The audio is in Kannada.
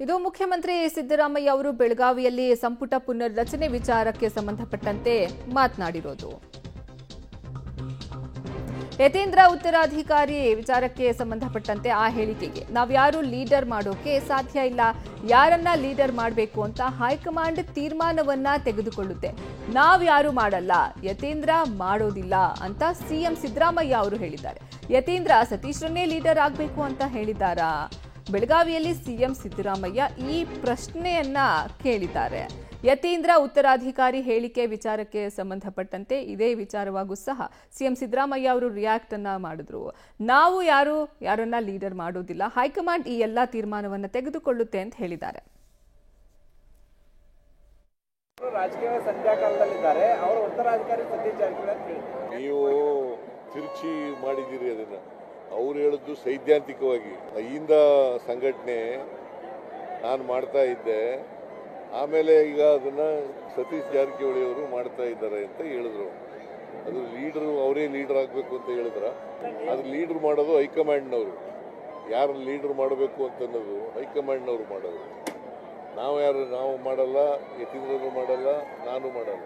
ಇದು ಮುಖ್ಯಮಂತ್ರಿ ಸಿದ್ದರಾಮಯ್ಯ ಅವರು ಬೆಳಗಾವಿಯಲ್ಲಿ ಸಂಪುಟ ಪುನರ್ರಚನೆ ವಿಚಾರಕ್ಕೆ ಸಂಬಂಧಪಟ್ಟಂತೆ ಮಾತನಾಡಿರೋದು. ಯತೀಂದ್ರ ಉತ್ತರಾಧಿಕಾರಿ ವಿಚಾರಕ್ಕೆ ಸಂಬಂಧಪಟ್ಟಂತೆ ಆ ಹೇಳಿಕೆಗೆ ನಾವ್ಯಾರು ಲೀಡರ್ ಮಾಡೋಕೆ ಸಾಧ್ಯ ಇಲ್ಲ, ಯಾರನ್ನ ಲೀಡರ್ ಮಾಡಬೇಕು ಅಂತ ಹೈಕಮಾಂಡ್ ತೀರ್ಮಾನವನ್ನ ತೆಗೆದುಕೊಳ್ಳುತ್ತೆ, ನಾವ್ಯಾರು ಮಾಡಲ್ಲ, ಯತೀಂದ್ರ ಮಾಡೋದಿಲ್ಲ ಅಂತ ಸಿಎಂ ಸಿದ್ದರಾಮಯ್ಯ ಅವರು ಹೇಳಿದ್ದಾರೆ. ಯತೀಂದ್ರ ಸತೀಶ್ರನ್ನೇ ಲೀಡರ್ ಆಗಬೇಕು ಅಂತ ಹೇಳಿದ್ದಾರಾ? ಬೆಳಗಾವಿಯಲ್ಲಿ ಸಿಎಂ ಸಿದ್ದರಾಮಯ್ಯ ಈ ಪ್ರಶ್ನೆಯನ್ನ ಕೇಳಿದ್ದಾರೆ. ಯತೀಂದ್ರ ಉತ್ತರಾಧಿಕಾರಿ ಹೇಳಿಕೆ ವಿಚಾರಕ್ಕೆ ಸಂಬಂಧಪಟ್ಟಂತೆ ಇದೇ ವಿಚಾರವಾಗೂ ಸಹ ಸಿಎಂ ಸಿದ್ದರಾಮಯ್ಯ ಅವರು ರಿಯಾಕ್ಟ್ ಅನ್ನ ಮಾಡಿದ್ರು. ನಾವು ಯಾರನ್ನ ಲೀಡರ್ ಮಾಡೋದಿಲ್ಲ, ಹೈಕಮಾಂಡ್ ಈ ಎಲ್ಲಾ ತೀರ್ಮಾನವನ್ನ ತೆಗೆದುಕೊಳ್ಳುತ್ತೆ ಅಂತ ಹೇಳಿದ್ದಾರೆ. ರಾಜಕೀಯ ಸಂಧ್ಯಾಕಾಲದಲ್ಲಿದ್ದಾರೆ, ಅವರು ಉತ್ತರಾಧಿಕಾರಿ ಸತೀಶ್ ಜಾರಕಿಹೊಳಿ ನೀವು ತಿರುಚಿ ಮಾಡಿದ್ದೀರಿ ಅದನ್ನ. ಅವ್ರು ಹೇಳಿದ್ದು ಸೈದ್ಧಾಂತಿಕವಾಗಿ ಹಿಂದ ಸಂಘಟನೆ ನಾನು ಮಾಡ್ತಾ ಇದ್ದೆ, ಆಮೇಲೆ ಈಗ ಅದನ್ನ ಸತೀಶ್ ಜಾರಕಿಹೊಳಿ ಅವರು ಮಾಡ್ತಾ ಇದ್ದಾರೆ ಅಂತ ಹೇಳಿದ್ರು. ಅದು ಲೀಡರ್ ಅವರೇ ಲೀಡರ್ ಆಗಬೇಕು ಅಂತ ಹೇಳಿದ್ರ? ಅದು ಲೀಡರ್ ಮಾಡೋದು ಹೈಕಮಾಂಡ್ನವರು. ಯಾರು ಲೀಡರ್ ಮಾಡಬೇಕು ಅಂತನ್ನೋದು ಹೈಕಮಾಂಡ್ನವರು ಮಾಡೋದು. ನಾವು ಮಾಡಲ್ಲ, ಯತೀಂದ್ರನು ಮಾಡಲ್ಲ, ನಾನು ಮಾಡಲ್ಲ.